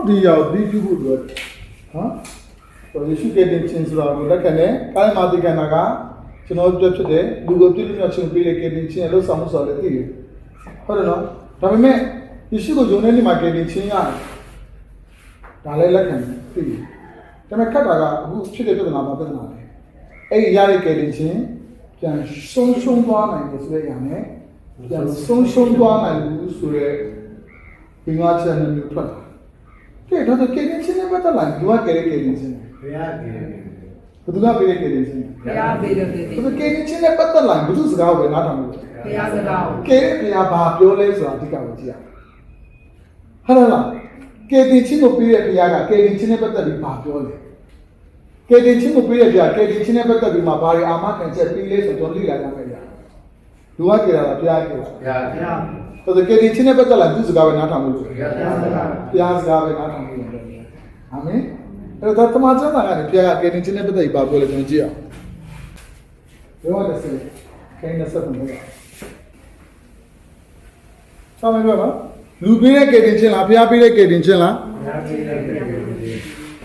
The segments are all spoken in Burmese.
ဒီရောက်ဒီပြုဖို့တော့ဟမ်ယေရှုကတဲ့ချင်းဆိုတာကိုလက်ခံတယ်ကာယမာတိကနာကကျွန်တော်ပြောဖြစ်တယ်လူကိုပြည့်စုံချင်းပေးတဲ့ကတဲ့ချင်းလှုပ်ဆောင်မှုဆိုလည်းသိတယ်ဟုတ်တယ်နော်ဒါပေမဲ့ယေရှုကိုယုံတဲ့နေ့မှာကတဲ့ချင်းရတယ်ဒါလည်းလက်ခံတယ်သိတယ်ဒါပေမဲ့ခက်တာကအခုဖြစ်တဲ့ပြဿနာမှာပြဿနာလေအဲ့ဒီရတဲ့ကတဲ့ချင်းပြန်ဆုံးသွားနိုင်လို့ဆိုရရင်ပြန်ဆုံးသွားနိုင်လို့ဆိုရဲဒီငါချက်နဲ့မျိုးထွက်တယ်ကဲဒါဆိုကတဲ့ချင်းနဲ့ပတ်သက်လာဒီကကတဲ့ချင်းဘုရားကတဲ့ဘယ်သူကပေးတဲ့ကတဲ့ချင်းဘုရားပေးတဲ့ကတဲ့ဆိုကတဲ့ချင်းနဲ့ပတ်သက်လာဘယ်သူစကားကိုပဲနားထောင်လို့ဘုရားစကားကဲဘုရားဘာပြောလဲဆိုတာအဓိကကိုကြည့်ရဟုတ်လားကဲတဲ့ချင်းကိုပေးတဲ့ဘုရားကကဲတဲ့ချင်းနဲ့ပတ်သက်ပြီးဘာပြောလဲကဲတဲ့ချင်းကိုပေးတဲ့ဘုရားကဲတဲ့ချင်းနဲ့ပတ်သက်ပြီးမှဘာတွေအာမခံချက်ပေးလဲဆိုတော့လေ့လာကြမယ်ဗျာလူကကြတာဘုရားကြတာဘုရားဆိုတော့ကဲတဲ့ချင်းနဲ့ပတ်သက်လာသူစကားပဲနားထောင်လို့ဘုရားစကားပဲနားထောင်လို့အာမင်အဲ့တော့တမန်ကျမ်းစာကနေဘုရားကကဲတဲ့ချင်းနဲ့ပတ်သက်ပြီးဘာပြောလဲကျွန်တော်ကြည့်အောင်ဘယ်မှာလဲဆိုခိုင်းနေစက်မှာဆောင်းမပြောနော်လူပေးတဲ့ကဲတင်ချင်းလားဘုရားပေးတဲ့ကဲတင်ချင်းလား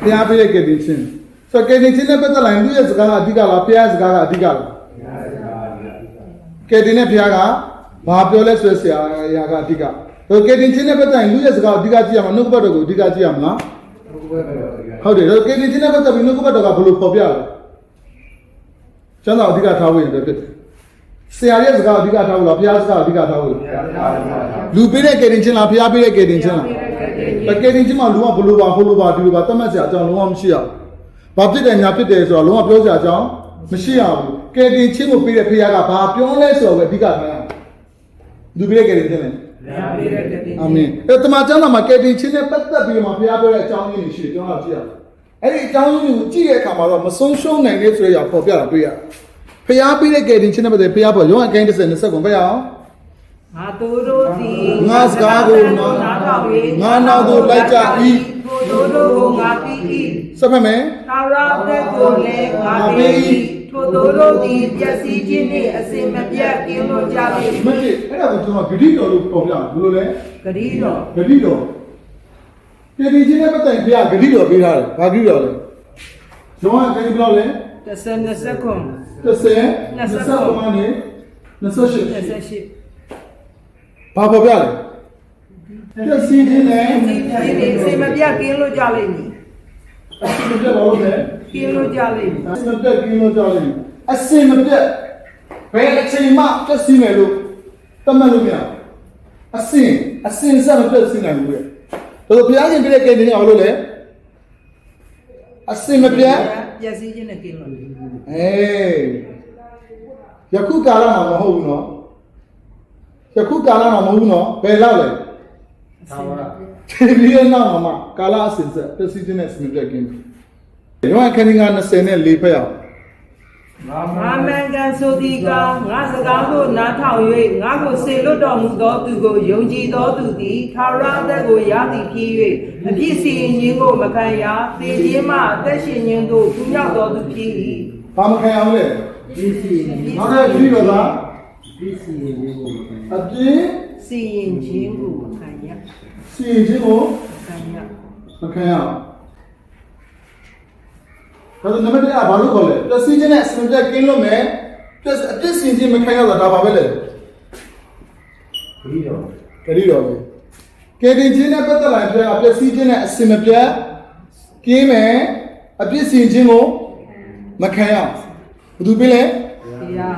ဘုရားပေးတဲ့ကဲတင်ချင်းဆိုကဲတင်ချင်းနဲ့ပတ်သက်လာရင်သူရဲ့စကားကအဓိကလားဘုရားစကားကအဓိကလားကဲတင်နဲ့ဘုရားကဘာပြောလဲဆိုဆရာရာကအဓိကဆိုကဲတင်ချင်းနဲ့ပတ်သက်ရင်လူရဲ့စကားအဓိကကြည့်ရမှာနှုတ်ကပတ်တော်ကိုအဓိကကြည့်ရမလားဟုတ်တယ်ကဲတင်ချင်းနဲ့ပတ်သက်ပြီးနှုတ်ကပတ်တော်ကဘယ်လိုပေါ်ပြလဲကျမ်းစာအဓိကထားဖို့ရတယ်ဖြစ်တယ်ဆရာရဲ့စကားအဓိကထားဖို့လားဘုရားစကားအဓိကထားဖို့လူပေးတဲ့ကယ်တင်ခြင်းလားဘုရားပေးတဲ့ကယ်တင်ခြင်းလားကယ်တင်ခြင်းမှာလူကဘလို့ပါဟိုလိုပါဒီလိုပါတတ်မှတ်စရာအကြောင်းလုံးဝမရှိရဘူးဘာဖြစ်တယ်ညာဖြစ်တယ်ဆိုတော့လုံးဝပြောစရာအကြောင်းမရှိရဘူးကယ်တင်ခြင်းကိုပေးတဲ့ဘုရားကဘာပြောလဲဆိုတော့ပဲအဓိကထားရအောင်လူပေးတဲ့ကယ်တင်ခြင်းလေအာမင်အဲ့တမန်ကျမ်းစာမှာကယ်တင်ခြင်းနဲ့ပတ်သက်ပြီးမှဘုရားပြောတဲ့အကြောင်းရင်းတွေရှိတယ်ကျွန်တော်ကြည့်ရအောင်အဲ့ဒီအကြောင်းရင်းကိုကြည့်တဲ့အခါမှာတော့မဆုံးရှုံးနိုင်တဲ့ဆိုရပေါ်ပြတာတွေ့ရဖျားပေးတဲ့ကယ်တင်ခြင်းနဲ့ပတ်သက်ဖျားပေါ်ရောအကိုင်း30 20ကုန်ဖျားအောင်ငါတို့သည်ငါစကားကိုနားထောင်၍ငါနောက်သို့လိုက်ကြ၏ထိုတို့ကိုငါပြီး၏ဆက်ဖက်မယ်သာရတဲ့ကိုလည်းငါပြီး၏ထိုတို့သည်ပျက်စီးခြင်းနှင့်အစင်မပြတ်ကင်းလို့ကြပြီမဖြစ်အဲ့ဒါကိုကျွန်တော်ဂတိတော်လို့ပေါ်ပြဘယ်လိုလဲဂတိတော်ကယ်တင်ခြင်းနဲ့ပတ်သက်ဖျားဂတိတော်ပေးထားတယ်ဘာဂတိတော်လဲရောအကိုင်းဘယ်လောက်လဲ30 ခွန်30မှနေ28ဘာပေါ်ပြလဲပြည့်စည်ခြင်းနဲ့အစင်မပြတ်ကင်းလို့ကြလိမ့်မည်အစင်မပြတ်ဘာလို့လဲကင်းလို့ကြလိမ့်မည်အစင်မပြတ်ကင်းလို့ကြလိမ့်မည်အစင်မပြတ်ဘယ်အချိန်မှပြည့်စည်မယ်လို့သတ်မှတ်လို့မရအစင်စမပြတ်စည်နိုင်ဘူးလေဒါဆိုဘုရားရှင်ပြတဲ့ကဲတင်အောင်လို့လေအစင်မပြတ်ပျက်စီးခြင်းနဲ့ကင်းလို့ယခုကာလမှာမဟုတ်ဘူးနော်ယခုကာလမှာမဟုတ်ဘူးနော်ဘယ်လောက်လဲသာဝရဒီရနာမှာကာလအစဉ်ဆက်ပြည့်စုံတဲ့စမပြက်ကင်းရောအခန်းငါ20နဲ့4ဖက်အောင်ငါမန်ကန်ဆိုဒီကငါစကားကိုနားထောင်၍ငါကိုစေလွတ်တော်မူသောသူကိုယုံကြည်သောသူသည်သာရတဲ့ကိုရသည်ဖြစ်၍အပြစ်စီရင်ခြင်းကိုမခံရသေခြင်းမှအသက်ရှင်ခြင်းသို့ကူးရောက်တော်သူဖြစ်၏ဘာမခံအောင်လဲပြစ်စီရင်နောက်တဲ့ပြီးတော့လားပြစ်စီရင်ခြင်းကိုအပြစ်စီရင်ခြင်းကိုမခံရစီရင်ခြင်းကိုမခံရဒါဆိုနံပါတ်1ကဘာလို့ခေါ်လဲပြည့်စည်ခြင်းနဲ့အစင်ပြက်ကင်းလို့မယ်အပြစ်စီရင်ခြင်းမခံရတော့ဒါပါပဲလေဂတိတော်ပဲကယ်တင်ခြင်းနဲ့ပတ်သက်လာရင်ပြည့်စည်ခြင်းနဲ့အစင်မပြက်ကင်းမယ်အပြစ်စီရင်ခြင်းကိုမခံရဘယ်သူပေးလဲ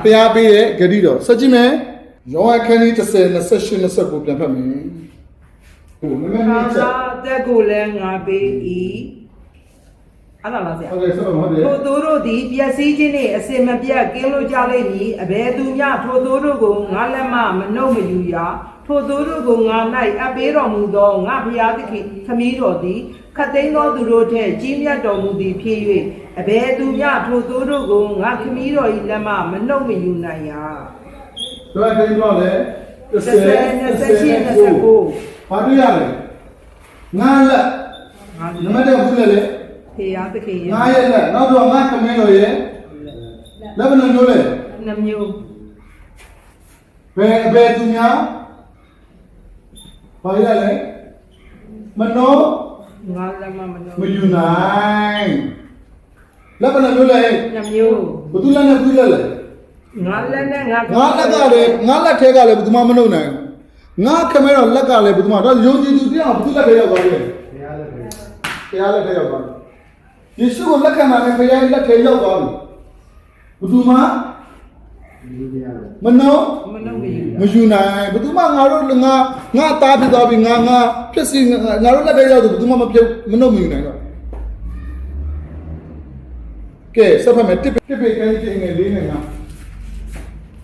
ဘုရားပေးတဲ့ဂတိတော်ဆက်ကြည့်မယ်ယောဟန်ခန်းကြီး30 28 29ပြန်ဖတ်မယ်ဟိုမင်းမင်းချက်တဲ့ကိုလည်းငါပေး၏အဲ့ဒါလားဆရာဟုတ်ကဲ့ဆက်ပါဟုတ်တယ်ထိုတို့သည်ပျက်စီးခြင်းနှင့်အစင်မပြတ်ကင်းလို့ကြလိမ့်မည်အဘယ်သူမျှထိုတို့ကိုငါလက်မှမနှုတ်မယူရထိုတို့ကိုငါ၌အပ်ပေးတော်မူသောငါဘုရားသခင်ခမည်းတော်သည်ခတ်သိမ်းသောသူတို့ထက်ကြီးမြတ်တော်မူသည်ဖြစ်၍အဘယ်သူမျှထိုတို့ကိုငါခမည်းတော်၏လက်မှမနှုတ်မယူနိုင်ရတော့တိတ်တော့လေ28ဘာတွေ့ရလဲငါလက်နမတဲ့ဘူးလေဖေရသခင်ငါရဲ့လက်နောက်တော့ငါခမင်းတော်ရဲ့လက်ဘယ်လိုမျိုးလဲနှမျိုးဘယ်သူများဘာရလဲမနော ငါလက်မမနှုတ် မယူနိုင်လက်ဘယ်နှမျိုးလဲ 2မျိုး ဘသူလက်နဲ့ဘသူလက်လဲ ငါလက်နဲ့ငါ ငါလက်ကလည်းငါလက်ထဲကလည်းဘသူမှမနှုတ်နိုင်ငါခမဲတော့လက်ကလည်းဘသူမှတော့ယုံကြည်သူတရားဘသူလက်ထဲရောက်သွားတယ်တရားလက်ထဲရောက်သွားတယ်ယေရှုကိုလက်ခံတာနဲ့ဘုရားလက်ထဲရောက်သွားပြီဘသူမှမနှုတ် မနှုတ်မယူ မယူနိုင်ဘသူမှငါတို့ငါသားဖြစ်သွားပြီငါဖြစ်စီငါတို့လက်ထဲရောက်တယ်ဘသူမှမပြုတ်မနှုတ်မယူနိုင်တော့ကဲဆက်ဖက်မယ်တစ်ပိတ်ကန်းချင်းငယ်လေးနဲ့ငါ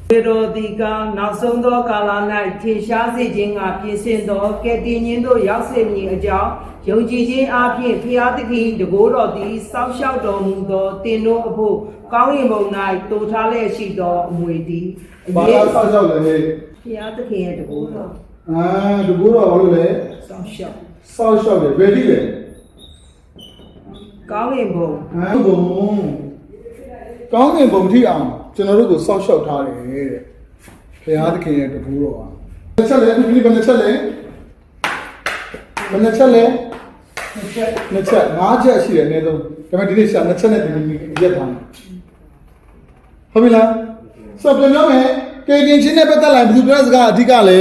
ပေတော်ဒီကနောက်ဆုံးသောကာလ၌ထင်ရှားစေခြင်းကပြင်ဆင်သောကဲ့တင်ခြင်းတို့ရောက်စေမည်အကြောင်းယုံကြည်ခြင်းအပြင်ဖျားသခင်တကိုးတော်သည်စောင့်ရှောက်တော်မူသောတင်တို့အဖို့ကောင်းကင်ဘုံ၌တိုးထားလျက်ရှိသောအမွေသည် ဘာသာဆောက်ရှောက်လဲဟဲ့ ဖျားသခင်ရဲ့တကိုးတော် ဒီကူတော့ဘာလို့လဲ စောင့်ရှောက် ဆောက်ရှောက်တယ်ဘယ်တိလဲ ကောင်းကင်ဘုံ ဘုံကောင်းကင်ဘုံထိအောင်ကျွန်တော်တို့ကိုဆောက်ရှောက်ထားတယ်တဲ့ဘုရားသခင်ရဲ့တကူတော်ဟာဘယ်ချက်လဲဒီဘယ်နှချက်လဲဘယ်နှချက်လဲနှစ်ချက်၅ချက်ရှိတယ်အနည်းဆုံးဒါပေမဲ့ဒီနေ့ရှာနှစ်ချက်နဲ့ဒီနေ့ရက်ထားတယ်ဟုတ်ပြီလားဆိုတော့ပြန်ပြောမယ်ကေတင်ချင်းနဲ့ပတ်သက်လာဘယ်သူပြောတဲ့စကားအဓိကလဲ